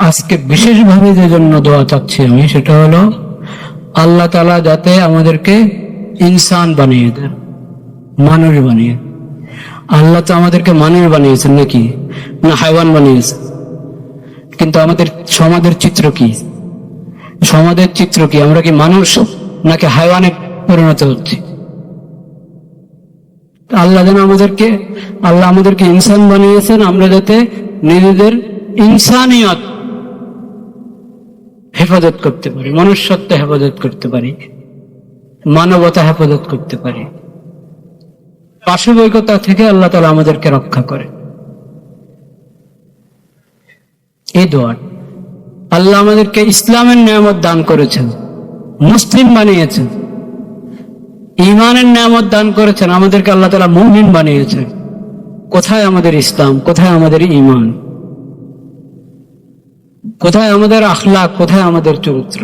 আজকে বিশেষভাবে যে জন্য দোয়া চাচ্ছি আমি, সেটা হলো আল্লাহ তাআলা যাতে আমাদেরকে ইনসান বানিয়ে দেন, মানুষ বানিয়ে। আল্লাহ তো আমাদেরকে মানুষ বানিয়েছেন নাকি, না হাইওয়ান বানিয়েছেন? কিন্তু আমাদের সমাজের চিত্র কি? সমাজের চিত্র কি? আমরা কি মানুষ নাকি হাইওয়ানে পরিণত হচ্ছি? আল্লাহ আমাদেরকে ইনসান বানিয়েছেন, আমরা যাতে নিজেদের ইনসানিয়ত হেফাজত করতে পারি, মনুষ্যত্ব হেফাজত করতে পারি, মানবতা হেফাজত করতে পারি। পাশবিকতা থেকে আল্লাহ তাআলা আমাদেরকে রক্ষা করে। এই দোয়া। আল্লাহ আমাদেরকে ইসলামের নিয়ামত দান করেছেন, মুসলিম বানিয়েছেন, ঈমানের নিয়ামত দান করেছেন, আমাদেরকে আল্লাহ তাআলা মুমিন বানিয়েছেন। কোথায় আমাদের ইসলাম? কোথায় আমাদের ঈমান? কোথায় আমাদের আখলাক? কোথায় আমাদের চরিত্র?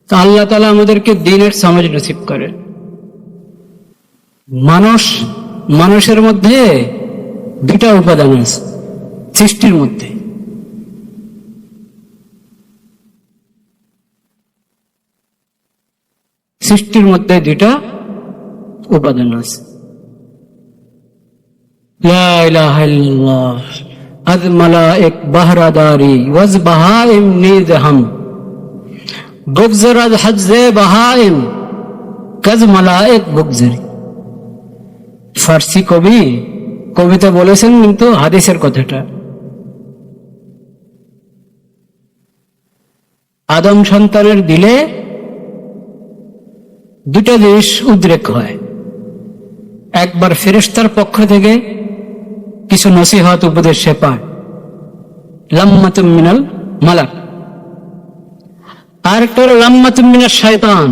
আল্লাহ তাআলা আমাদেরকে দ্বীনের সমাজ নসিব করে। মানুষের মধ্যে দুটা উপাদান আছে সৃষ্টির মধ্যে। সৃষ্টির মধ্যে দুটা উপাদান আছে। লা ইলাহা ইল্লাল্লাহ আজ মালায়েক বাহরাদারি ওয়াজ বাহাইম নিজহাম বুগজরাজ হজ্জে বাহাইম কাজ মালায়েক বুগজরি। ফার্সি কবিতা বলেছেন, কিন্তু হাদিসের কথাটা। আদম সন্তানের দিলে দুটা জিনিস উদ্রেক হয়। একবার ফেরেশতার পক্ষ থেকে কিছু নসিহত উপদেশ সে পায়, লাম্মাতুম মিনাল মালাক। আর একটা হলো লাম্মাতুম মিনাশ শয়তান,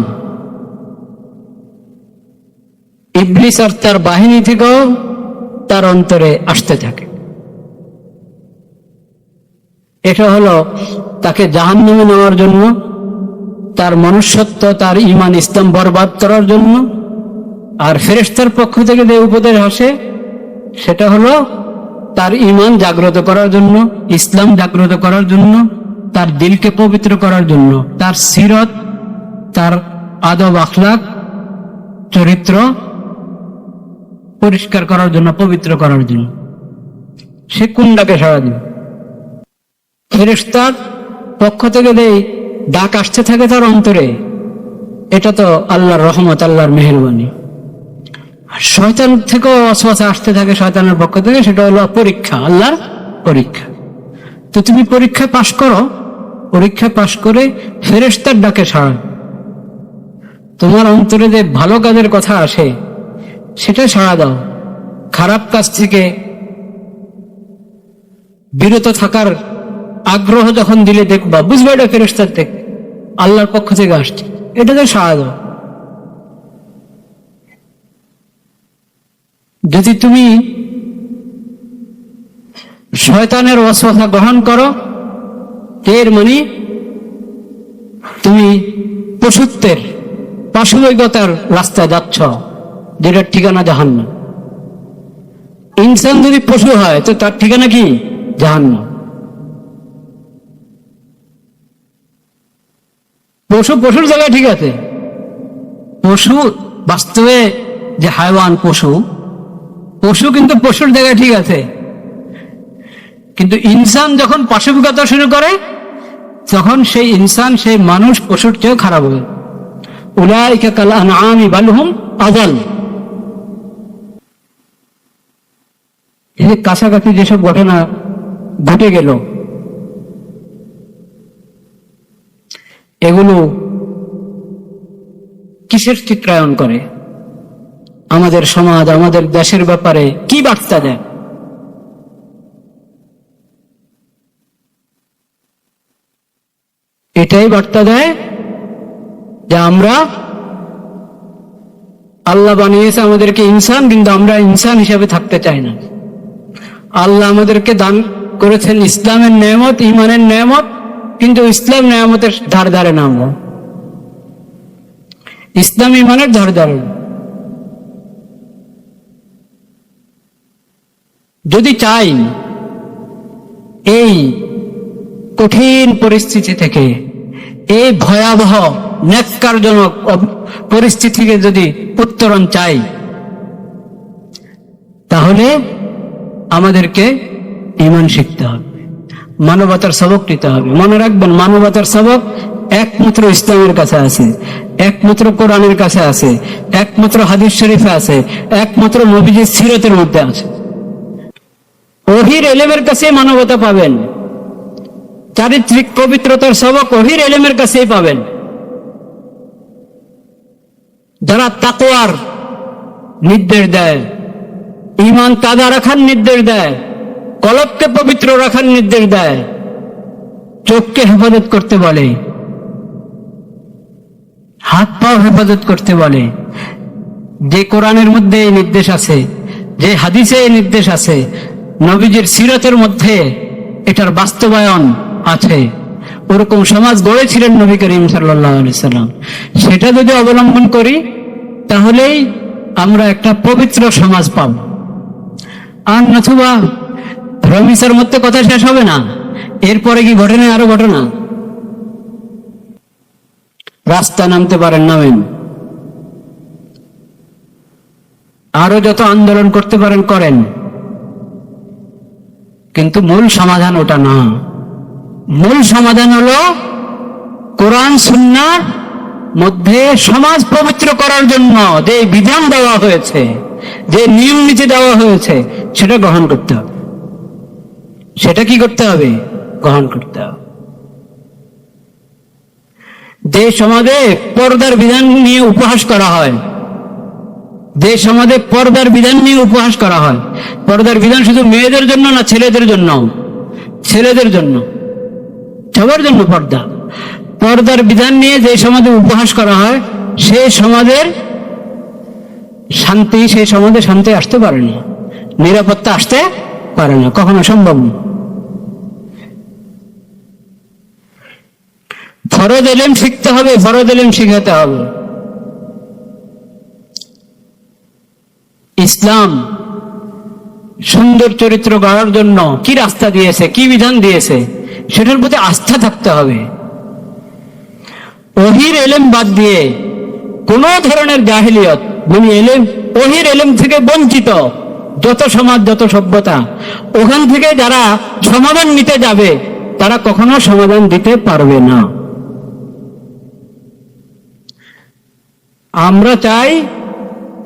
ইবলিস আর তার বাহিনী থেকেও তার অন্তরে আসতে থাকে। এটা হলো তাকে জাহান্নামে নেওয়ার জন্য, তার মনুষ্যত্ব, তার ঈমান ইসলাম বরবাদ করার জন্য। আর ফেরেশতার পক্ষ থেকে যে উপদেশ আসে, সেটা হলো তার ঈমান জাগ্রত করার জন্য, ইসলাম জাগ্রত করার জন্য, তার দিলকে পবিত্র করার জন্য, তার সিরত, তার আদব আখলাক, চরিত্র পরিষ্কার করার জন্য, পবিত্র করার জন্য। সে কোন ডাকে সাড়া দিবে? ফেরেশতার পক্ষ থেকে দেই ডাক আসতে থাকে তার অন্তরে, এটা তো আল্লাহর রহমত, আল্লাহর মেহেরবানি। আর শয়তান থেকেও ওয়াসওয়াসা আসতে থাকে শয়তানের পক্ষ থেকে, সেটা হলো পরীক্ষা, আল্লাহর পরীক্ষা। তো তুমি পরীক্ষায় পাশ করো, পরীক্ষায় পাশ করে ফেরেশতার ডাকে সাড়া। তোমার অন্তরে যে ভালো কাজের কথা আসে সেটা সাড়া দাও। খারাপ কাজ থেকে বিরত থাকার আগ্রহ যখন দিলে দেখবা, বুঝবে এটা ফেরেশতার থেকে, আল্লাহর পক্ষ থেকে আসছে, এটাতে সাড়া দাও। যদি তুমি শয়তানের ওয়াসওয়াসা গ্রহণ করো, এর মানে তুমি পশুত্বের, পাশবিকতার রাস্তায় যাচ্ছ, যেটার ঠিকানা জাহান্নাম। ইনসান যদি পশু হয় তো তার ঠিকানা কি? জাহান্নাম। পশুর জায়গায় ঠিক আছে, পশু বাস্তবে যে হাইওয়ান, পশু কিন্তু পশুর জায়গায় ঠিক আছে। কিন্তু ইনসান যখন পাশবিকতা শুরু করে, তখন সেই ইনসান, সেই মানুষ পশুর চেয়েও খারাপ হবে। উলাইকা কাল আনআমি বাল হুম আযাল। এই যে কাছাকাছি যেসব ঘটনা ঘটে গেল, এগুলো কিসের চিত্রায়ন করে? আমাদের সমাজ, আমাদের দেশের ব্যাপারে কি বার্তা দেয়? এটাই বার্তা দেয় যে আমরা, আল্লাহ বানিয়েছে আমাদেরকে ইনসান, কিন্তু আমরা ইনসান হিসাবে থাকতে চাই না। আল্লাহ আমাদেরকে দান করেছেন ইসলামের নেয়ামত, ঈমানের নেয়ামত, কিন্তু ইসলাম নেয়ামতের ধারে নামবো, ইসলাম ঈমানের ধারে। যদি চাই এই কঠিন পরিস্থিতি থেকে, এই ভয়াবহ ন্যাক্কারজনক পরিস্থিতি থেকে যদি উত্তরণ চাই, তাহলে আমাদেরকে ঈমান শিখতে হবে, মানবতার সবক নিতে হবে। মনে রাখবেন, মানবতার সবক একমাত্র ইসলামের কাছে আছে, একমাত্র কোরআনের কাছে আছে, একমাত্র হাদিস শরীফে আছে, একমাত্র নবীজির সিরতের মধ্যে আছে। ওহীর ইলমের কাছে মানবতা পাবেন, চারিত্রিক পবিত্রতার সবক ওহীর ইলমের কাছেই পাবেন। যারা তাকওয়ার নির্দেশ দেয়, ঈমান তাজা রাখার নির্দেশ দেয়, কলবকে পবিত্র রাখার নির্দেশ দেয়, চোখকে হেফাজত করতে বলে, হাত পাও হেফাজত করতে বলে, যে কোরআনের মধ্যে এই নির্দেশ আছে, যে হাদিসে এই নির্দেশ আছে, নবীজির সিরাতের মধ্যে এটার বাস্তবায়ন আছে, ওরকম সমাজ গড়েছিলেন নবী করিম সাল্লাল্লাহু আলাইহি সাল্লাম। সেটা যদি অবলম্বন করি, তাহলেই আমরা একটা পবিত্র সমাজ পাব। আর নতুবা রমিসার মধ্যে কথা শেষ হবে না, এরপরে কি ঘটনা, আরো ঘটনা। রাস্তা নামতে পারেন, নামেন, আরো যত আন্দোলন করতে পারেন করেন, কিন্তু মূল সমাধান ওটা না। মূল সমাধান হলো কোরআন সুন্নাহর মধ্যে সমাজ পবিত্র করার জন্য যে বিধান দেওয়া হয়েছে, যে নিয়ম নীতি দেওয়া হয়েছে, সেটা গ্রহণ করতে হবে। সেটা কি করতে হবে? গ্রহণ করতে হবে। যে সমাজে পর্দার বিধান নিয়ে উপহাস করা হয়, যে সমাজে পর্দার বিধান নিয়ে উপহাস করা হয়, পর্দার বিধান শুধু মেয়েদের জন্য না, ছেলেদের জন্য, ছেলেদের জন্য, সবার জন্য পর্দা। পর্দার বিধান নিয়ে যে সমাজে উপহাস করা হয়, সেই সমাজের শান্তি, সেই সমাজে শান্তি আসতে পারে না, নিরাপত্তা আসতে পারে না, কখনো সম্ভব না। ফরজ ইলম শিখতে হবে, ফরজ ইলম শিখাতে হবে। ইসলাম সুন্দর চরিত্র গড়ার জন্য কি রাস্তা দিয়েছে, কি বিধান দিয়েছে, সেটার প্রতি আস্থা থাকতে হবে। ওহীর ইলম বাদ দিয়ে কোন ধরনের জাহেলিয়ত, মানে ইলম, ওহীর ইলম থেকে বঞ্চিত যত সমাজ, যত সভ্যতা, ওখান থেকে যারা সমাধান নিতে যাবে, তারা কখনো সমাধান দিতে পারবে না। আমরা চাই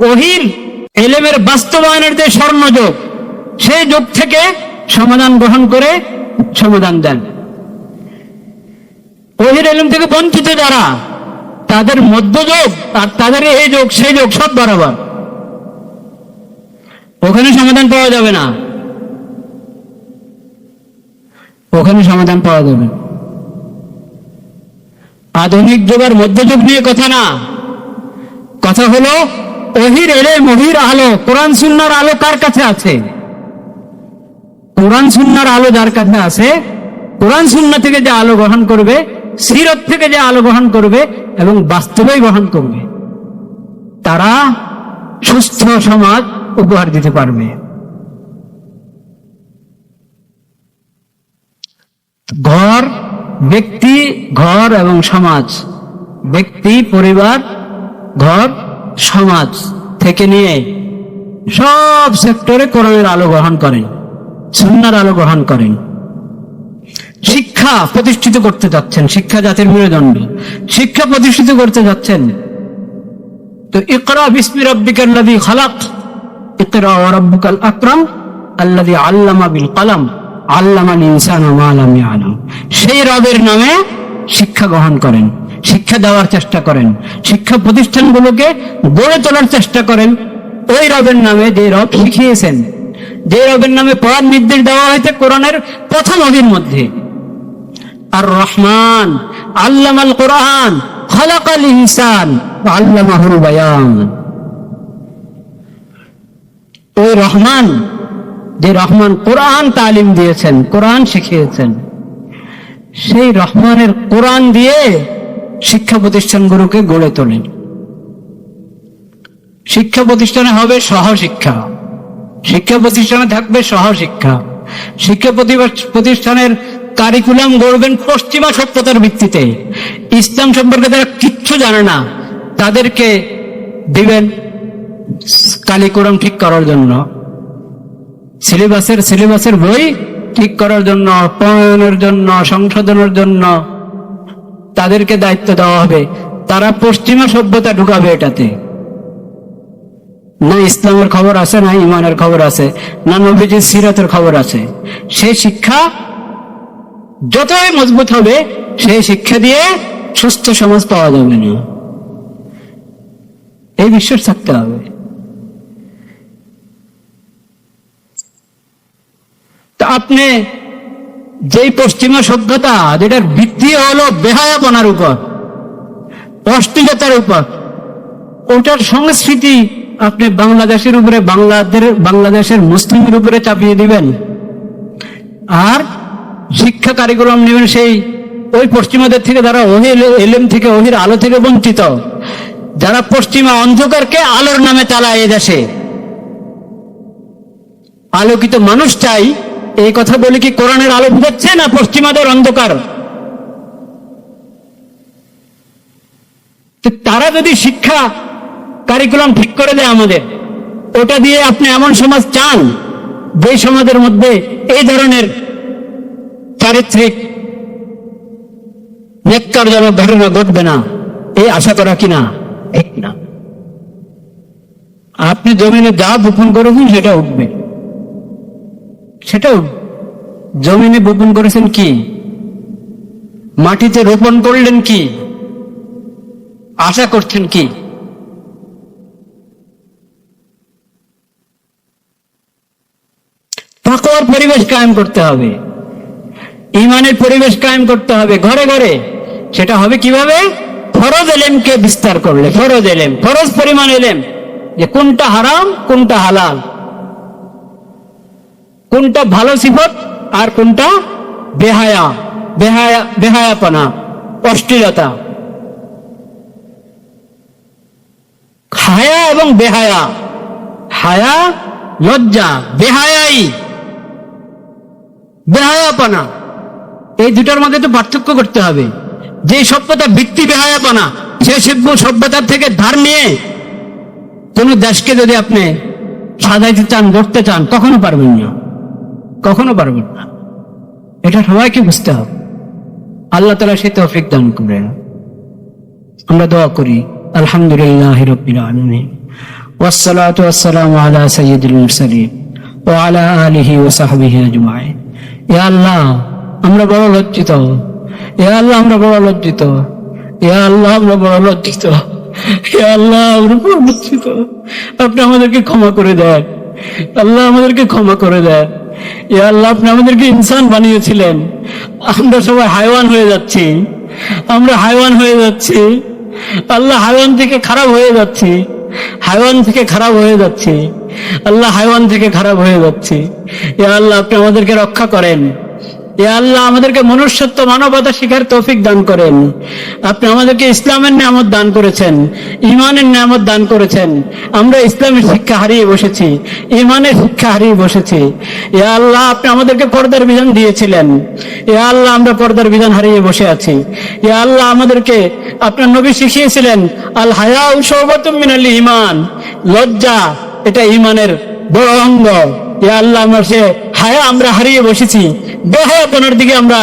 ওহীর ইলমের বাস্তবায়নের যে স্বর্ণযুগ, সেই যুগ থেকে সমাধান গ্রহণ করে সমাধান দেন। ওহীর ইলম থেকে বঞ্চিত যারা, তাদের মধ্যযুগ আর তাদের এই যুগ, সেই যুগ সব বরাবর, ওখানে সমাধান পাওয়া যাবে না, ওখানে সমাধান পাওয়া যাবে। আধুনিক যুগ আর মধ্যযুগ নিয়ে কথা না, কথা হলো ওহীর ইলম, ওহীর আলো, কোরআন সুন্নাহর আলো কার কাছে আছে? কোরআন সুন্নাহর আলো যার কাছে আছে, কোরআন সুন্নাহ থেকে যে আলো গ্রহণ করবে, সিরত থেকে যে আলো গ্রহণ করবে এবং বাস্তবে গ্রহণ করবে, তারা সুস্থ সমাজ উপহার দিতে পারবে। ঘর, ব্যক্তি, ঘর এবং সমাজ, ব্যক্তি, পরিবার, ঘর, সমাজ থেকে নিয়ে সব সেক্টরে কোরআনের আলো গ্রহণ করেন, সুন্নাহর আলো গ্রহণ করেন। শিক্ষা প্রতিষ্ঠিত করতে যাচ্ছেন, শিক্ষা জাতির মেরুদণ্ড, শিক্ষা প্রতিষ্ঠিত করতে যাচ্ছেন। তো ইকরা বিসমি রাব্বিকাল্লাযী খালাক, ইকরা ওয়া রাব্বুকাল আকরাম আল্লাযী আল্লামা বিল কলম আল্লামাল ইনসানা মা লাম ইয়ালাম। সেই রবের নামে শিক্ষা গ্রহণ করেন, শিক্ষা দেওয়ার চেষ্টা করেন, শিক্ষা প্রতিষ্ঠানগুলোকে গড়ে তোলার চেষ্টা করেন ওই রবের নামে, যে রব শিখিয়েছেন, যে রবের নামে পড়ার নির্দেশ দেওয়া হয়েছে কোরআনের প্রথম ওহীর মধ্যে। আর রহমান আল্লামাল কোরআন খালাকাল ইনসান ওয়া আল্লামাহুল বায়ান। ওই রহমান, যে রহমান কোরআন তালিম দিয়েছেন, কোরআন শিখিয়েছেন, সেই রহমানের কোরআন দিয়ে শিক্ষা প্রতিষ্ঠানগুলোকে গড়ে তোলেন। শিক্ষা প্রতিষ্ঠানে হবে সহশিক্ষা, শিক্ষা প্রতিষ্ঠানে থাকবে সহশিক্ষা, শিক্ষা প্রতিষ্ঠানের কারিকুলাম গড়বেন পশ্চিমা সভ্যতার ভিত্তিতে। ইসলাম সম্পর্কে যারা কিচ্ছু জানে না তাদেরকে দিবেন কারিকুলাম ঠিক করার জন্য, সিলেবাসের বই ঠিক করার জন্য, প্রণয়নের জন্য, সংশোধনের জন্য তাদেরকে দায়িত্ব দেওয়া হবে। তারা পশ্চিমা সভ্যতা ঢুকাবে এটাতে। না ইসলামের খবর আছে, না ইমানের খবর আছে, না নবীজির সিরাতের খবর আছে। সেই শিক্ষা যতই মজবুত হবে, সেই শিক্ষা দিয়ে সুস্থ সমাজ পাওয়া যাবে না, এই বিশ্বাস থাকতে হবে। তা আপনি যেই পশ্চিমা সভ্যতা যেটার ভিত্তি হলো বেহায়াপনার উপর, অশ্লীলতার উপর, ওটার সংস্কৃতি আপনি বাংলাদেশের উপরে, বাংলাদেশের মুসলিমের উপরে চাপিয়ে দিবেন, আর শিক্ষা কারিকুলাম নেবেন সেই ওই পশ্চিমাদের থেকে, যারা ওহির এলেম থেকে, ওহির আলো থেকে বঞ্চিত, যারা পশ্চিমা অন্ধকারকে আলোর নামে চালায় এ দেশে। আলোকিত মানুষ চাই, এই কথা বলে কি কোরআনের আলো বুঝাচ্ছে না পশ্চিমাদের অন্ধকার? তারা যদি শিক্ষা কারিকুলাম ঠিক করে দেয় আমাদের, ওটা দিয়ে আপনি এমন সমাজ চান যে সমাজের মধ্যে এই ধরনের চারিত্রিক নেককারজনক ঘটনা ঘটবে না, এই আশা করা কিনা ঠিক না। আপনি জমিনে যা বপন করেছেন সেটা উঠবে, সেটাও জমিনে বপন করেছেন কি, মাটিতে রোপণ করলেন কি, আশা করছেন কি? তাকওয়ার পরিবেশ কায়েম করতে হবে, ঈমানের পরিবেশ কায়েম করতে হবে ঘরে ঘরে। সেটা হবে কিভাবে? ফরজ এলেমকে বিস্তার করলে। ফরজ এলেম, ফরজ পরিমাণ এলেম, যে কোনটা হারাম কোনটা হালাল, কোনটা ভালো সিফত আর কোনটা বেহায়াপনা, অশ্লীলতা। হায়া এবং বেহায়া, হায়া লজ্জা, বেহায়াপনা, এই দুটার মধ্যে তো পার্থক্য করতে হবে। যে সভ্যতা ভিত্তি বেহায়াপনা, সে সভ্যতার থেকে ধার নিয়ে কোন দেশকে যদি আপনি সাজাইতে চান, গড়তে চান, কখনো পারবেন না, কখনো পারবেন না। এটা সবাইকে বুঝতে হবে। আল্লাহ তাআলা সে তৌফিক দান করেন। আমরা দোয়া করি, আলহামদুলিল্লাহি রাব্বিল আলামিন, ওয়াসসালাতু ওয়াসসালামু আলা সাইয়্যিদিল মুরসালিন ওয়া আলা আলিহি ওয়া সাহবিহি আজমাইন। ইয়া আল্লাহ, আমরা বড় লজ্জিত, ইয়া আল্লাহ আমরা বড় লজ্জিত, ইয়া আল্লাহ আমরা বড় লজ্জিত, ইয়া আল্লাহ আমরা বড় লজ্জিত। আপনি আমাদেরকে ক্ষমা করে দেন, আল্লাহ আমাদেরকে ক্ষমা করে দেন। ইয়া আল্লাহ, আপনি আমাদেরকে ইনসান বানিয়েছিলেন, আমরা সবাই হায়ওয়ান হয়ে যাচ্ছি, আমরা হায়ওয়ান হয়ে যাচ্ছি। আল্লাহ, হায়ওয়ান থেকে খারাপ হয়ে যাচ্ছি, হায়ওয়ান থেকে খারাপ হয়ে যাচ্ছি, আল্লাহ হায়ওয়ান থেকে খারাপ হয়ে যাচ্ছি। ইয়া আল্লাহ, আপনি আমাদেরকে রক্ষা করেন। ইয়া আল্লাহ, আমাদেরকে মনুষ্যত্ব, মানবতা শিখার তৌফিক দান করেন। আপনি আমাদেরকে ইসলামের নিয়ামত দান করেছেন, ঈমানের নিয়ামত দান করেছেন। আমরা ইসলামের শিক্ষা হারিয়ে বসেছি, ঈমানের শিক্ষা হারিয়ে বসেছি। ইয়া আল্লাহ, আপনি আমাদেরকে পর্দার বিধান দিয়েছিলেন, ইয়া আল্লাহ আমরা পর্দার বিধান হারিয়ে বসে আছি। ইয়া আল্লাহ, আমাদেরকে আপনার নবী শিখিয়েছিলেন, আল হায়াউ শুবাতুম মিনাল ঈমান, লজ্জা এটা ঈমানের বড় অঙ্গ। ইয়া আল্লাহ, আমরা সে হায়া আমরা হারিয়ে বসেছি, বেহায়াপনার দিকে আমরা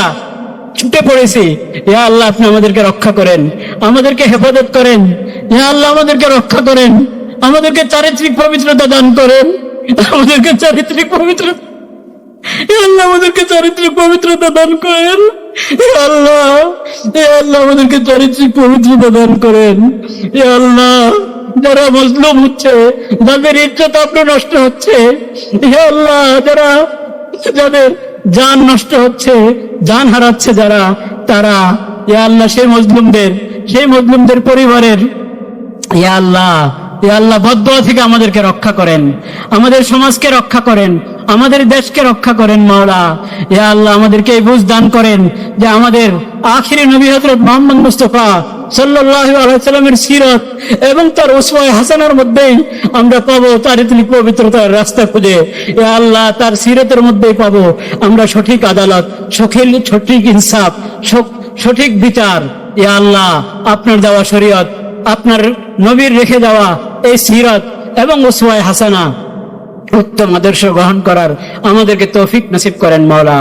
ছুটে পড়েছি। ইয়া আল্লাহ, আপনি আমাদেরকে রক্ষা করেন, আমাদেরকে হেফাজত করেন। ইয়া আল্লাহ, আমাদেরকে রক্ষা করেন, আমাদেরকে চারিত্রিক পবিত্রতা দান করেন, আমাদেরকে চারিত্রিক পবিত্রতা, ইয়া আল্লাহ আমাদেরকে চারিত্রিক পবিত্রতা দান করেন। ইয়া আল্লাহ, ইয়া আল্লাহ আমাদেরকে চারিত্রিক পবিত্রতা দান করেন। ইয়া আল্লাহ, যারা মজলুম হচ্ছে, যাদের ইজ্জত আপনি নষ্ট হচ্ছে, ইয়া আল্লাহ যাদের জান নষ্ট হচ্ছে, জান হারাচ্ছে যারা, তারা ইয়া আল্লাহ সেই মজলুমদের পরিবারের ইয়া আল্লাহ ইয়া আল্লাহ বদদুয়া থেকে আমাদেরকে রক্ষা করেন, আমাদের সমাজকে রক্ষা করেন, আমাদের দেশকে রক্ষা করেন মাওলা। ইয়া আল্লাহ আমাদেরকে এই বুঝ দান করেন যে আমাদের আখিরি নবী হযরত মুহাম্মদ মুস্তাফা সাল্লাল্লাহু আলাইহি ওয়াসাল্লামের সিরাত এবং তার উসওয়ায়ে হাসানার মধ্যেই আমরা পাবো তার পবিত্রতার রাস্তা খুঁজে। ইয়া আল্লাহ তার সিরাতের মধ্যেই পাবো আমরা সঠিক আদালত, সঠিক ইনসাফ, সঠিক বিচার। ইয়া আল্লাহ আপনার দেওয়া শরীয়ত, আপনার নবীর রেখে দেওয়া এই সিরাত এবং উসওয়ায়ে হাসানা উত্তম আদর্শ গ্রহণ করার আমাদেরকে তৌফিক নসিব করেন মাওলা।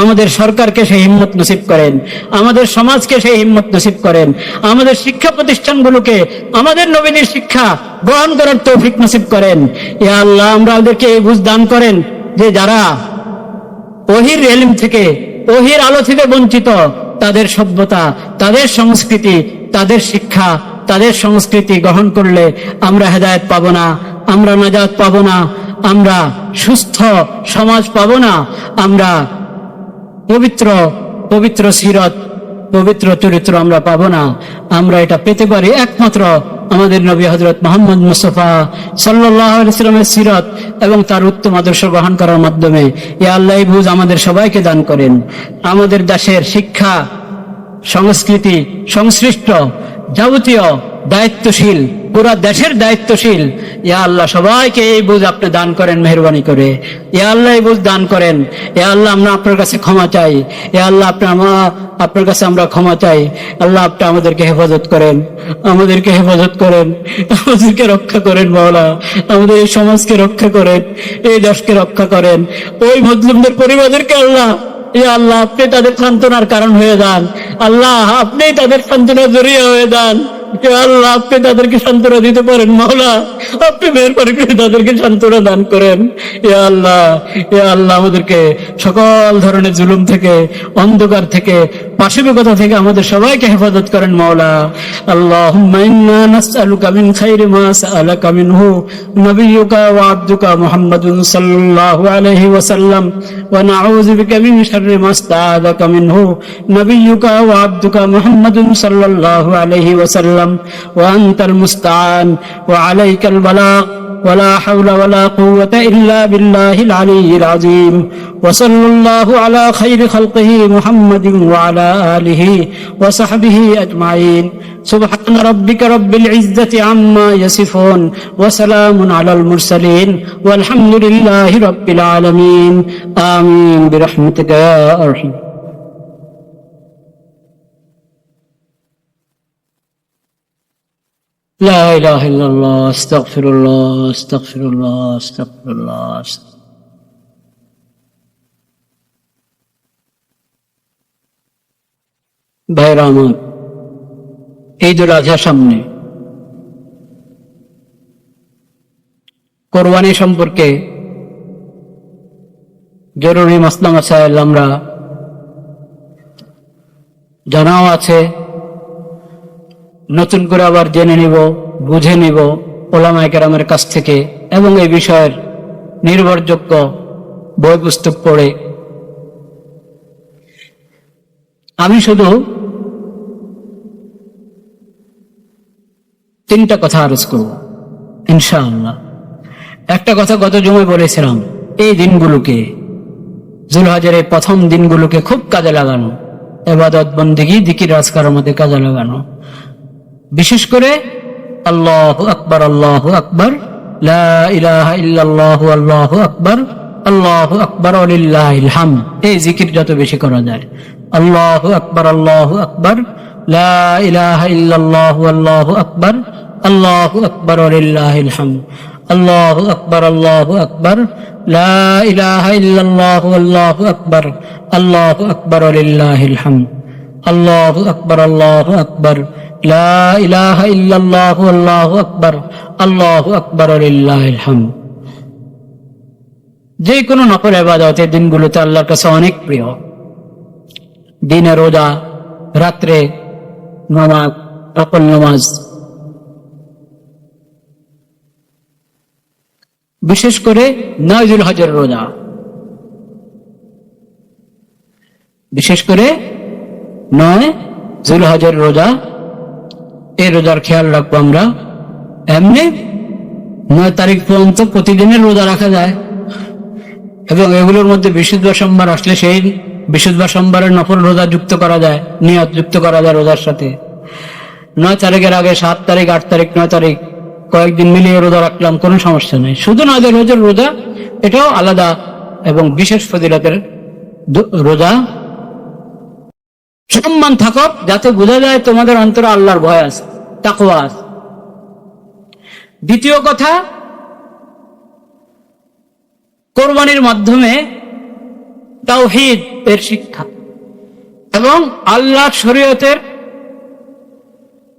আমাদের সরকারকে সেই হিম্মত নসিব করেন, আমাদের সমাজকে সেই হিম্মত নসিব করেন, আমাদের শিক্ষা প্রতিষ্ঠানগুলোকে আমাদের নবীদের শিক্ষা গ্রহণ করার তৌফিক নসিব করেন। ইয়া আল্লাহ আমাদেরকে এই বুঝ দান করেন যে যারা ওহির ইলম থেকে, ওহির আলো থেকে বঞ্চিত, তাদের সভ্যতা, তাদের সংস্কৃতি, তাদের শিক্ষা, তাদের সংস্কৃতি গ্রহণ করলে আমরা হেদায়েত পাবো না, আমরা নাজাত পাবো না, আমরা সুস্থ সমাজ পাবো না, আমরা পবিত্র সিরাত, পবিত্র চরিত্র আমরা পাবো না। আমরা এটা পেতে পারি একমাত্র আমাদের নবী হযরত মুহাম্মদ মুস্তাফা সাল্লাল্লাহু আলাইহি ওয়াসাল্লামের সিরাত এবং তার উত্তম আদর্শ গ্রহণ করার মাধ্যমে। ইয়া আল্লাহ এই বুঝ আমাদের সবাইকে দান করেন। আমাদের দেশের শিক্ষা, সংস্কৃতি সংশ্লিষ্ট যাবতীয় দায়িত্বশীল, পুরা দেশের দায়িত্বশীল, ইয়া আল্লাহ সবাইকে এই বুঝ আপনি দান করেন মেহেরবানি করে। ইয়া আল্লাহ এই বুঝ দান করেন। ইয়া আল্লাহ আমরা আপনার কাছে ক্ষমা চাই। ইয়া আল্লাহ আপনার কাছে আমরা ক্ষমা চাই। আল্লাহ আপনি আমাদেরকে হেফাজত করেন, আমাদেরকে হেফাজত করেন, আমাদেরকে রক্ষা করেন মাওলা। আমাদের এই সমাজকে রক্ষা করেন, এই দেশকে রক্ষা করেন। ওই মুসলিমদের পরিবারকে আল্লাহ, ইয়া আল্লাহ আপনি তাদের সান্ত্বনার কারণ হয়ে যান। আল্লাহ আপনি তাদের সান্ত্বনার জরিয়া হয়ে যান। আল্লাহ আপনি তাদেরকে সান্ত্বনা দিতে পারেন মাওলা, আপনি মেহেরবানি করে তাদেরকে সান্ত্বনা দান করেন। ইয়া আল্লাহ, ইয়া আল্লাহ আমাদেরকে সকল ধরনের জুলুম থেকে, অন্ধকার থেকে, পাশবিকতা থেকে আমাদের সবাইকে হেফাজত করেন মাওলা। আল্লাহুম্মা ইন্না নাসআলুকা মিন খাইরি মা সাআলাকা মিনহু নাবিয়্যুকা ওয়া আবদুকা মুহাম্মাদুন সাল্লাল্লাহু আলাইহি ওয়াসাল্লাম ওয়া নাউযু বিকা মিন শাররি মা ইসতাআযাকা মিনহু নাবিয়্যুকা ওয়া আবদুকা মুহাম্মাদুন সাল্লাল্লাহু আলাইহি ওয়াসাল্লাম ওয়া আনতাল মুস্তাআন ওয়া আলাইকাল বালাগ ولا حول ولا قوة إلا بالله العلي العظيم وصلى الله على خير خلقه محمد وعلى آله وصحبه أجمعين سبحان ربك رب العزة عما يصفون وسلام على المرسلين والحمد لله رب العالمين آمين برحمتك يا أرحم لا إله إلا الله استغفر الله استغفر الله استغفر الله ভাইরা আমার, ঈদুল আজহা সামনে। কোরবানি সম্পর্কে জরুরি মাসলা মাসাইল আমরা জানাও আছে, নতুন করে আবার জেনে নিব, বুঝে নিব ওলামায়ে কেরামের কাছ থেকে এবং এই বিষয়ের নির্ভরযোগ্য বই পুস্তক পড়ে। আমি শুধু তিনটা কথা আরজ করব ইনশাআল্লাহ। একটা কথা গত জুমায় বলেছিলাম, এই দিনগুলোকে, যুলহজ্জের এই প্রথম দিনগুলোকে খুব কাজে লাগানো, ইবাদত বন্দেগী জিকির আজকারের মধ্যে কাজে লাগানো। বিশেষ করে আল্লাহু আকবার, আল্লাহু আকবার, লা ইলাহা ইল্লাল্লাহু, আল্লাহু আকবার, আল্লাহু আকবার ওয়ালিল্লাহিল হামদ, এই জিকির যত বেশি করা যায়। আল্লাহু আকবার, আল্লাহু আকবার, লা ইলাহা ইল্লাল্লাহু, আল্লাহু আকবার, আল্লাহু আকবার ওয়ালিল্লাহিল হামদ, আল্লাহু আকবার, আল্লাহু আকবার, লা ইলাহা ইল্লাল্লাহু, আল্লাহু আকবার, আল্লাহু আকবার ওয়ালিল্লাহিল হামদ, আল্লাহু আকবার, আল্লাহু আকবার, লা ইলাহা ইল্লাল্লাহু, আল্লাহু আকবার, আল্লাহু আকবার ওয়ালিল্লাহিল হামদ। যে কোনো নফল ইবাদতের দিনগুলোতে আল্লাহর কাছে অনেক প্রিয়। দিনে রোজা, রাত্রে নামাজ, নফল নামাজ। বিশেষ করে 9 যুলহজ্জের রোজা, বিশেষ করে 9 যুলহজ্জের রোজা, এই রোজার খেয়াল রাখবো আমরা। এমনি 9 তারিখ পর্যন্ত প্রতিদিনের রোজা রাখা যায়, এবং এগুলোর মধ্যে বিশুদ্ধ সোমবার আসলে সেই বিশুদ্ধ সোমবারের নফল রোজা যুক্ত করা যায়, নিয়ত যুক্ত করা যায় রোজার সাথে। 9 তারিখের আগে 7 তারিখ, 8 তারিখ, 9 তারিখ কয়েকদিন মিলিয়ে রোজা রাখলাম, কোনো সমস্যা নেই। শুধু 9 রোজার রোজা, এটাও আলাদা এবং বিশেষ ফজিলতের রোজা। সম্মান থাকুক, যাতে বোঝা যায় তোমাদের অন্তরে আল্লাহর ভয় আছে, তাকওয়া আছে। দ্বিতীয় কথা, কোরবানির মাধ্যমে তাওহীদ এর শিক্ষা এবং আল্লাহর শরীয়তের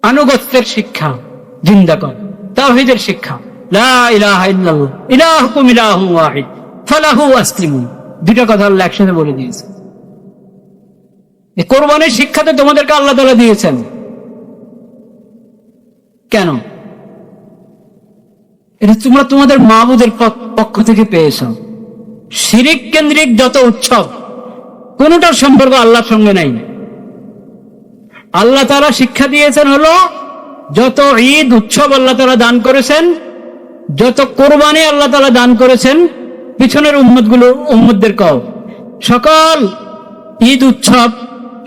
আনুগত্যের শিক্ষা জিন্দা কর, তাওহীদের শিক্ষা। লা ইলাহা ইল্লাল্লাহ ইলাহুকুম ইলাহুন ওয়াহিদ ফালাহু আসলিমু, দুটো কথা আল্লাহ একসাথে বলে দিয়েছে। এই কোরবানির শিক্ষা তো তোমাদেরকে আল্লাহ তাআলা দিয়েছেন। কেন? এটা তোমরা তোমাদের মাবুদের পক্ষ থেকে পেয়েছো। শিরিক কেন্দ্রিক যত উৎসব, কোনটার সম্পর্ক আল্লাহর সঙ্গে নাই। আল্লাহ তাআলা শিক্ষা দিয়েছেন হলো, যত ঈদ উৎসব আল্লাহ তাআলা দান করেছেন, যত কোরবানি আল্লাহ তাআলা দান করেছেন পিছনের উম্মতদের কও, সকল ঈদ উৎসব,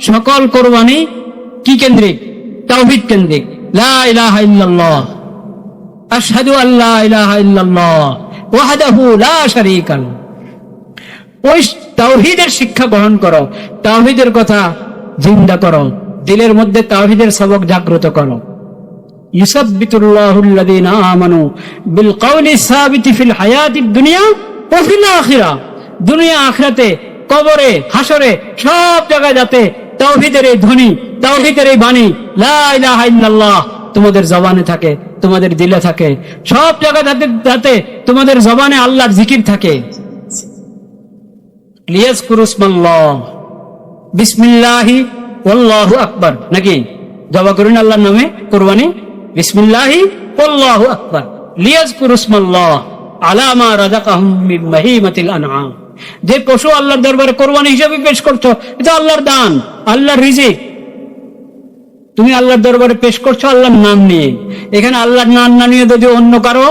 সকল কোরবানি কি কেন্দ্রিক? তাওহীদ কেন্দ্রিক। লা ইলাহা ইল্লাল্লাহ আশহাদু আল্লা ইলাহা ইল্লাল্লাহ ওয়াহদাহু লা শারীকা লাহু। ওই তাওহীদের শিক্ষা গ্রহণ করো, তাওহীদের কথা জিন্দা করো, দিলের মধ্যে তাওহীদের সবক জাগ্রত করো। ইউসাব্বিতুল্লাহুল্লাযীনা আমানু বিল কওলি সাবিতি ফিল হায়াতিদ দুনিয়া ওয়া ফিল আখিরাহ। দুনিয়া আখিরাতে, কবরে, হাসরে, সব জায়গায় যাতে তাওহীদের এই ধ্বনি, তাওহীদের এই বাণী লা ইলাহা ইল্লাল্লাহ তোমাদের জবানে থাকে, তোমাদের দিলে থাকে। সব জায়গায় যাতে তোমাদের জবানে আল্লাহর জিকির থাকে। লিয়াজকুরু ইসমাল্লাহ বিসমিল্লাহি ওয়াল্লাহু আকবার, নাকি? জবা করুন আল্লাহর নামে কোরবানি, বিসমিল্লাহি ওয়াল্লাহু আকবার। লিয়াজকুরু ইসমাল্লাহ আলা মা রাযাকাহুম মিন বাহিমাতিল আনআম। যে পশু আল্লাহর দরবারে কোরবানি হিসেবে পেশ করছো, এটা আল্লাহর দান, আল্লাহর রিজিক। তুমি আল্লাহর দরবারে পেশ করছো আল্লাহর নাম নিয়ে। এখানে আল্লাহর নাম না নিয়ে যদি অন্য কারো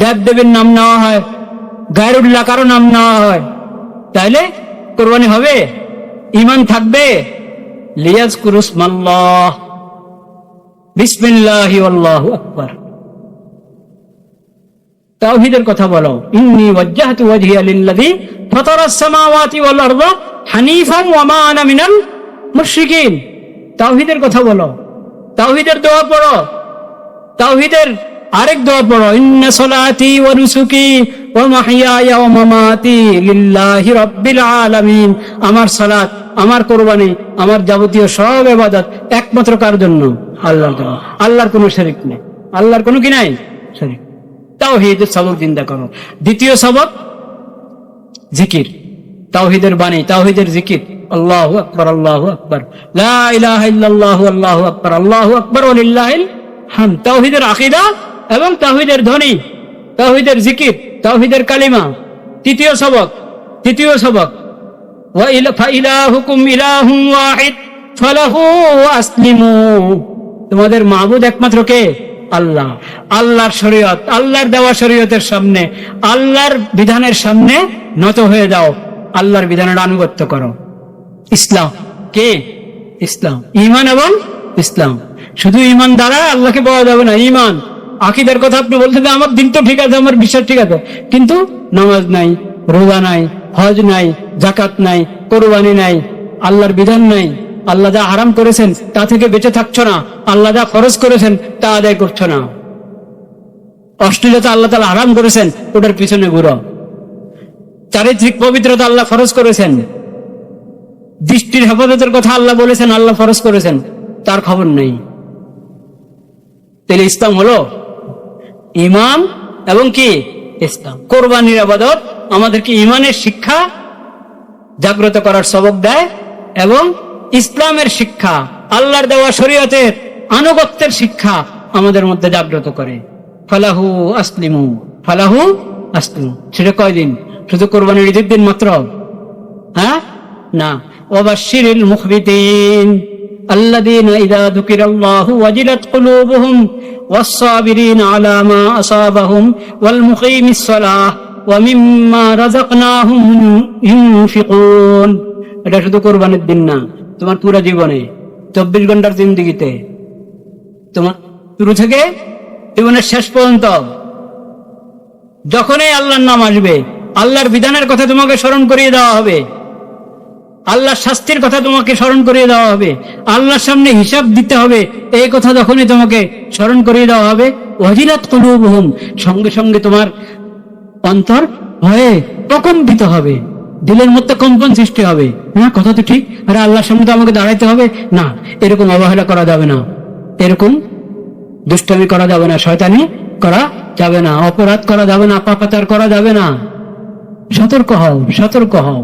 দেব দেবীর নাম নেওয়া হয়, গায়রুল্লাহ কারো নাম নেওয়া হয়, তাহলে কোরবানি হবে? ঈমান থাকবে? লিয়াজকুরু ইসমাল্লাহ বিসমিল্লাহি ওয়াল্লাহু আকবার। তাওহীদের কথা বলো। ইন্নী ওয়াজ্জাহতু ওয়াজহিয়া লিল্লাযী ফাতারাস সামাওয়াতি ওয়াল আরদা হানিফান ওয়া মা আনা মিনাল মুশরিকিন। তাওহীদের কথা বলো, তাওহীদের দোয়া পড়ো, তাওহীদের আরেক দোয়া পড়ো, ইন্না সলাতি ওয়া নুসুকি ওয়া মাহইয়ায়া ওয়া মামাতি লিল্লাহি রাব্বিল আলামিন। আমার সালাত, আমার কোরবানি, আমার যাবতীয় সব ইবাদত একমাত্র কার জন্য? আল্লাহর জন্য। আল্লাহর কোনো শরীক নেই, আল্লাহর কোনো কি নাই? শরীক। তাওহীদের সবক জিন্দা করো। দ্বিতীয় সবক জিকির, তাওহীদের বাণী, তাওহীদের জিকির। আল্লাহু আকবার, আল্লাহু আকবার, লা ইলাহা ইল্লাল্লাহু আল্লাহু আকবার, আল্লাহু আকবার ওয়া লিল্লাহিল হামদ। তাওহীদের আকীদা এবং তাওহীদের ধ্বনি, তাওহীদের জিকির, তাওহীদের কালিমা। তৃতীয় সবক ওয়া ইলাহুকুম ইলাহুন ওয়াহিদ ফালাহু আসলিমু। তোমাদের মাবুদ একমাত্র কে? আল্লাহ। আল্লাহর শরীয়ত, আল্লাহর দেওয়া শরীয়তের সামনে, আল্লাহর বিধানের সামনে নত হয়ে যাও, আল্লাহর বিধানের আনুগত্য করো। ইসলাম কে? ইসলাম, ঈমান এবং ইসলাম। শুধু ঈমান দ্বারা আল্লাহকে পাওয়া যাবে না। ঈমান, আকীদার কথা আপনি বলতে যে আমার দিন তো ঠিক আছে, আমার বিশ্বাস ঠিক আছে, কিন্তু নামাজ নাই, রোজা নাই, হজ নাই, যাকাত নাই, কোরবানি নাই, আল্লাহর বিধান নাই, আল্লাহ যা হারাম করেছেন তা থেকে বেঁচে থাকছো না, আল্লাহ যা ফরজ করেছেন তা আদায় করছো না। অশ্লীলতা আল্লাহ তাআলা হারাম করেছেন, ওটার পিছনে ঘুরো। চারিত্রিক পবিত্রতা আল্লাহ ফরজ করেছেন, দৃষ্টির হেফাজতের কথা আল্লাহ বলেছেন, আল্লাহ ফরজ করেছেন, তার খবর নেই। তাহলে ইসলাম হলো ঈমান এবং কি? ইসলাম। কোরবানির ইবাদত আমাদেরকে ঈমানের শিক্ষা জাগ্রত করার সবক দেয় এবং ইসলামের শিক্ষা, আল্লাহর দেওয়া শরীয়তের আনুগত্যের শিক্ষা আমাদের মধ্যে জাগ্রত করে। ফালাহু আসলিমু, ফালাহু আসলিমু। সেটা কয়দিন? শুধু কোরবানির ঈদের দিন মাত্র? হ্যাঁ, না। ওয়াবাশশিরিল মুখবিতিন আল্লাযীনা ইযা যুকিরাল্লাহু ওয়াজিলাত কুলুবুহুম والصابرين على ما أصابهم والمقيم الصلاة ومما رزقناهم ينفقون। এটা শুধু কোরবানির দিন না, তোমার পুরো জীবনে 24 ঘন্টার জিন্দেগিতে, তোমার শুরু থেকে জীবনের শেষ পর্যন্ত যখনই আল্লাহর নাম আসবে, আল্লাহর বিধানের কথা তোমাকে স্মরণ করিয়ে দেওয়া হবে, আল্লাহর শাস্তির কথা তোমাকে স্মরণ করিয়ে দেওয়া হবে, আল্লাহর সামনে হিসাব দিতে হবে, এই কথা যখনই তোমাকে স্মরণ করিয়ে দেওয়া হবে, ওয়াজিলাত কুলুবুহুম, সঙ্গে সঙ্গে তোমার অন্তর হয়ে প্রকম্পিত হবে, দিলের মধ্যে কম্পন সৃষ্টি হবে। হ্যাঁ, কথা তো ঠিক, আরে আল্লাহর সামনে তো আমাকে দাঁড়াইতে হবে না, এরকম অবহেলা করা যাবে না, এরকম দুষ্টামি করা যাবে না, শয়তানি করা যাবে না, অপরাধ করা যাবে না, পাপাচার করা যাবে না। সতর্ক হও, সতর্ক হও।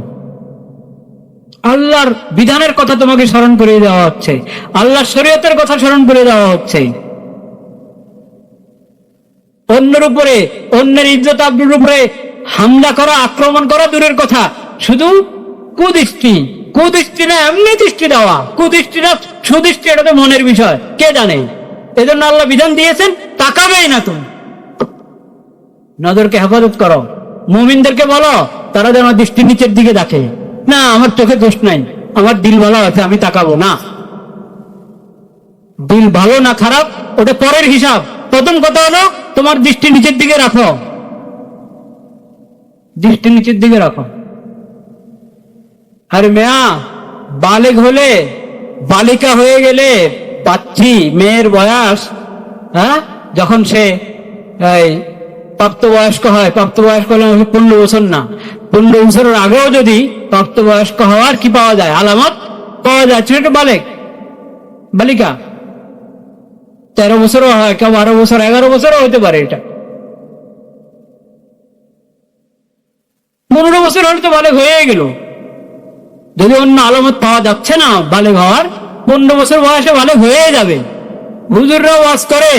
আল্লাহর বিধানের কথা তোমাকে স্মরণ করিয়ে দেওয়া হচ্ছে, আল্লাহর শরীয়তের কথা স্মরণ করে দেওয়া হচ্ছে। অন্যের উপরে, অন্যের ইজ্জত আবরুর উপরে হামলা করা, আক্রমণ করা দূরের কথা, শুধু কুদৃষ্টি, কুদৃষ্টি না এমনি দৃষ্টি দেওয়া, কুদৃষ্টি না সুদৃষ্টি, এটা তো মনের বিষয়, কে জানে। এজন্য আল্লাহ বিধান দিয়েছেন, তাকাবেই না তুমি, নজরকে হেফাজত করো। মুমিনদেরকে বলো তারা যেন দৃষ্টি নিচের দিকে দেখে, না আমার চোখে দোষ নাই, আমার দিল ভালো আছে, আমি তাকাবো না। দিল ভালো না খারাপ ওটা পরের হিসাব, প্রথম কথা হলো তোমার দৃষ্টি নিচের দিকে রাখো, দৃষ্টি নিচের দিকে রাখো। আর মেয়া বালেগ হলে, বালিকা হয়ে গেলে, বাচ্চি মেয়ের বয়স, হ্যাঁ, যখন সে প্রাপ্তবয়স্ক হয়, প্রাপ্তবয়স্ক হলে 15 বছর না, 15 বছরের আগেও যদি প্রাপ্তবয়স্ক হওয়ার কি পাওয়া যায়, আলামত পাওয়া যায়, ছোট বালেক বালিকা 13 বছরও হয়, কেউ 12 বছর 11 বছরও হতে পারে, এটা 15 বছর হলে তো বালেক হয়ে গেল। যদি অন্য আলামত পাওয়া যাচ্ছে না বালেক হওয়ার, 15 বছর বয়সে বালেক হয়ে যাবে। হুজুররা ওয়াজ করে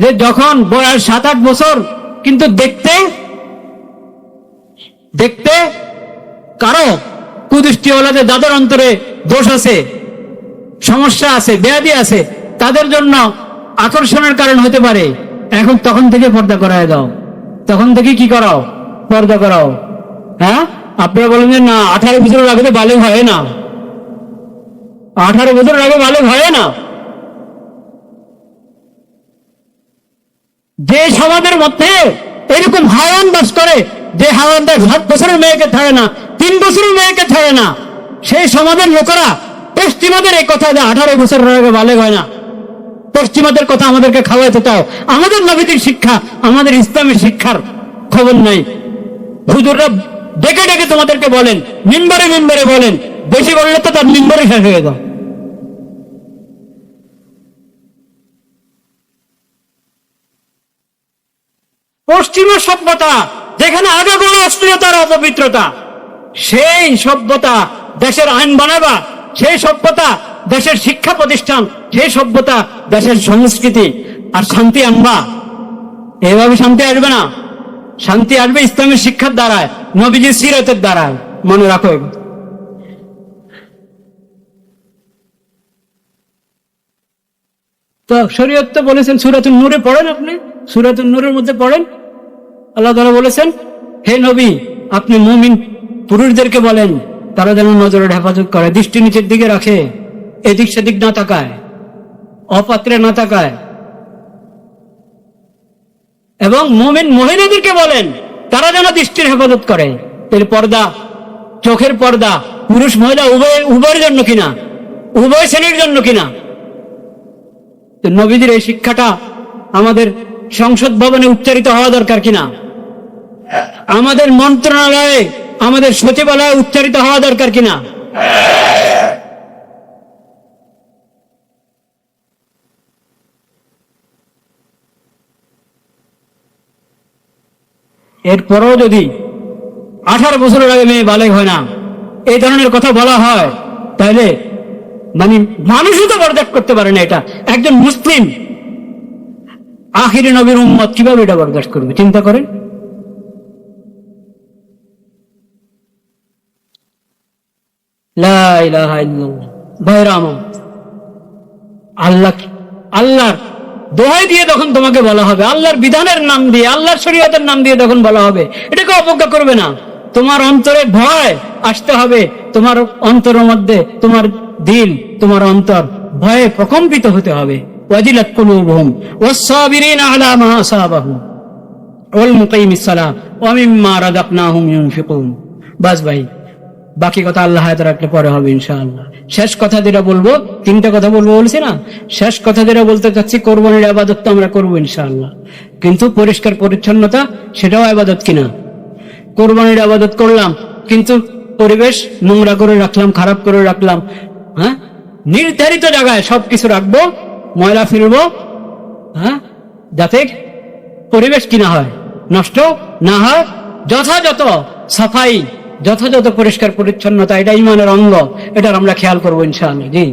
যে যখন বয়স 7-8 বছর, কিন্তু দেখতে দেখতে কারো কুদৃষ্টি হলে যে যাদের অন্তরে দোষ আছে, সমস্যা আছে, ব্যাধি আছে, তাদের জন্য আকর্ষণের কারণ হতে পারে। এখন তখন থেকে পর্দা করায় দাও, তখন থেকে কি করাও, পর্দা করাও। হ্যাঁ, আপনারা বলেন যে না 18 বছরের আগে তো বালেগ হয় না, 18 বছরের আগে বালেগ হয় না। যে সমাজের মধ্যে এরকম হায়ান বাস করে, যে হায়ানটা 7 বছরের মেয়েকে ছাড়ে না, 3 বছরের মেয়েকে ছাড়ে না, সেই সমাজের লোকেরা পশ্চিমাদের এই কথা যে 18 বছরের আগে বালেগ হয় না, পশ্চিমাদের কথা আমাদেরকে খাওয়াইতে চাও। আমাদের নবীদের শিক্ষা, আমাদের ইসলামের শিক্ষার খবর নাই। হুজুররা ডেকে ডেকে তোমাদেরকে বলেন, মিম্বরে মিম্বরে বলেন, বেশি বললে তো তার মিম্বরে শেষ হয়ে যাও। পশ্চিমা সভ্যতা যেখানে আগে বড় অশ্লীলতার অপবিত্রতা, সেই সভ্যতা দেশের আইন বানাবা, সেই সভ্যতা দেশের শিক্ষা প্রতিষ্ঠান, সেই সভ্যতা দেশের সংস্কৃতি, আর শান্তি আনবা। এভাবে শান্তি আসবে না, শান্তি আসবে ইসলামের শিক্ষার দ্বারায়, নবীজির সিরাতের দ্বারায়, মনে রাখো। তো শরীয়ত তো বলেছেন, সূরাতুন নূরে পড়েন, আপনি সূরাতুন নূরের মধ্যে পড়েন, আল্লাহ তাআলা বলেছেন, হে নবী আপনি মুমিন পুরুষদেরকে বলেন তারা যেন নজরের হেফাজত করে, দৃষ্টি নিচের দিকে রাখে, এদিক সেদিক না তাকায়, অপাত্রে না তাকায়। এবং মুমিন মহিলাদেরকে বলেন তারা যেন দৃষ্টির হেফাজত করে। এর পর্দা, চোখের পর্দা পুরুষ মহিলা উভয়ের জন্য কিনা, উভয় শ্রেণীর জন্য কিনা। নবীদের এই শিক্ষাটা আমাদের সংসদ ভবনে উচ্চারিত হওয়া দরকার কিনা, আমাদের মন্ত্রণালয়ে, আমাদের সচিবালয়ে উচ্চারিত হওয়া দরকার কিনা। এরপরও যদি 18 বছরের আগে মেয়ে বালেগ হয় না, এই ধরনের কথা বলা হয়, তাহলে মানে মানুষই তো বরদাস্ত করতে পারে না। এটা একজন মুসলিম আখিরি নবীর উম্মত কিভাবে এটা বরদাস্ত করবে, চিন্তা করেন। লা ইলাহা ইল্লাল্লাহ। ভাইরা আমার, আল্লাহর দোহাই দিয়ে তখন তোমাকে বলা হবে, আল্লাহর বিধানের নাম দিয়ে, আল্লাহর শরীয়তের নাম দিয়ে তখন বলা হবে, এটাকে অবজ্ঞা করবে না। তোমার অন্তরে ভয় আসতে হবে, তোমার অন্তরের মধ্যে তোমার দিল, তোমার অন্তর ভয়ে প্রকম্পিত হতে হবে। ওয়াজিলাত কুলুবুহুম ওয়াস-সাবিরিনা আলা মা আসাবাহুম ওয়াল মুকিমিস সালাত ওয়া মিম্মা রাযাকনাহুম ইউনফিকুন। বাস ভাই, বাকি কথা আল্লাহ হায়াত রাখলে পরে হবে ইনশাআল্লাহ। শেষ কথা যেটা বলবো, তিনটা কথা বলবো বলছি না, শেষ কথা যেটা বলতে চাচ্ছি, কোরবানির ইবাদত তো আমরা করবো ইনশাআল্লাহ, কিন্তু পরিষ্কার পরিচ্ছন্নতা সেটাও ইবাদত কিনা? কোরবানির ইবাদত করলাম কিন্তু পরিবেশ নোংরা করে রাখলাম, খারাপ করে রাখলাম। হ্যাঁ, নির্ধারিত জায়গায় সবকিছু রাখবো, ময়লা ফেলবো, হ্যাঁ, যাতে পরিবেশ কি না হয়, নষ্ট না হয়। যথাযথ সাফাই, যথাযথ পরিষ্কার পরিচ্ছন্নতা, এটা ইমানের অঙ্গ, এটার আমরা খেয়াল করবো ইনশাআল্লাহ। জি,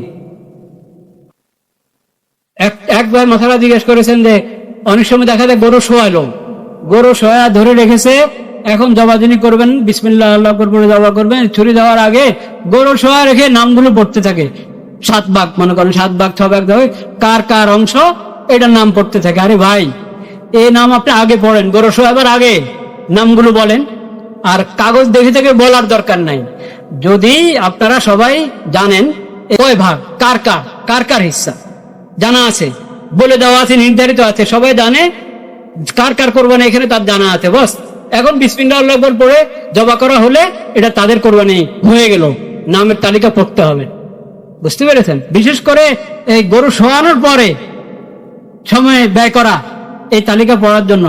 একবার মাথাটা জিজ্ঞেস করেছেন যে অনেক সময় দেখা যায় গরু শোয়ালো, গরু শোয়া ধরে রেখেছে, এখন জবাদিনী করবেন, বিসমিল্লাহ আল্লাহ করে জবা করবেন, ছুরি দেওয়ার আগে গরু শোয়া রেখে নামগুলো পড়তে থাকে, 7 ভাগ, মনে করেন 7 ভাগ 6 ভাগ ধরে কার কার অংশ এটার নাম পড়তে থাকে। আরে ভাই, এই নাম আপনি আগে পড়েন, গরু শোয়াবার আগে নামগুলো বলেন, আর কাগজ দেখে থেকে বলার দরকার নাই। যদি আপনারা সবাই জানেন কয় ভাগ, কার কার কার কার হিস্সা জানা আছে, বলে দেওয়া আছে, নির্ধারিত আছে, সবাই জানে কার কার কোরবানি এখানে তার জানা আছে। বস, এখন বিসমিল্লাহ আল্লাহু আকবার পড়ে জবা করা হলে এটা তাদের কোরবানি হয়ে গেল, নামের তালিকা পড়তে হবে। বুঝতে পেরেছেন? বিশেষ করে এই গরু শোয়ানোর পরে সময় ব্যয় করা এই তালিকা পড়ার জন্য,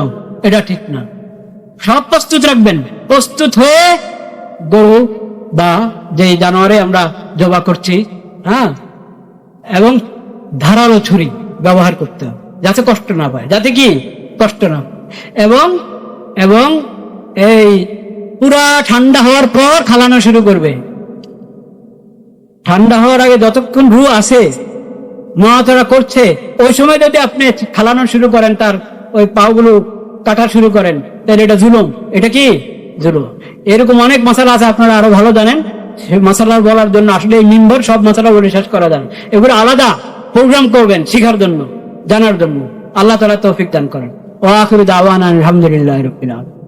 এটা ঠিক না। সব প্রস্তুত রাখবেন, প্রস্তুত হয়ে গরু বা যে জানোয়ারে আমরা জবা করছি, হ্যাঁ, এবং ধারালো ছুরি ব্যবহার করতে হবে, যাতে কষ্ট না পায়, যাতে কি কষ্ট না পায়। এবং এই পুরা ঠান্ডা হওয়ার পর খালানো শুরু করবে। ঠান্ডা হওয়ার আগে যতক্ষণ রু আছে, নড়াচড়া করছে, ওই সময় যদি আপনি খালানো শুরু করেন, তার ওই পাগুলো কাটা শুরু করেন, তাহলে এটা জুলুম। এটা কি জুলুম? এরকম অনেক মশলা আছে, আপনারা আরো ভালো জানেন। সেই মশলা বলার জন্য আসলে এই মিম্বর সব মশলা বলে শেষ করা যায়, এগুলো আলাদা প্রোগ্রাম করবেন শিখার জন্য, জানার জন্য। আল্লাহ তাআলা তৌফিক দান করেন। ওয়া আখিরু দাওয়ানা আলহামদুলিল্লাহি রাব্বিল আলামিন।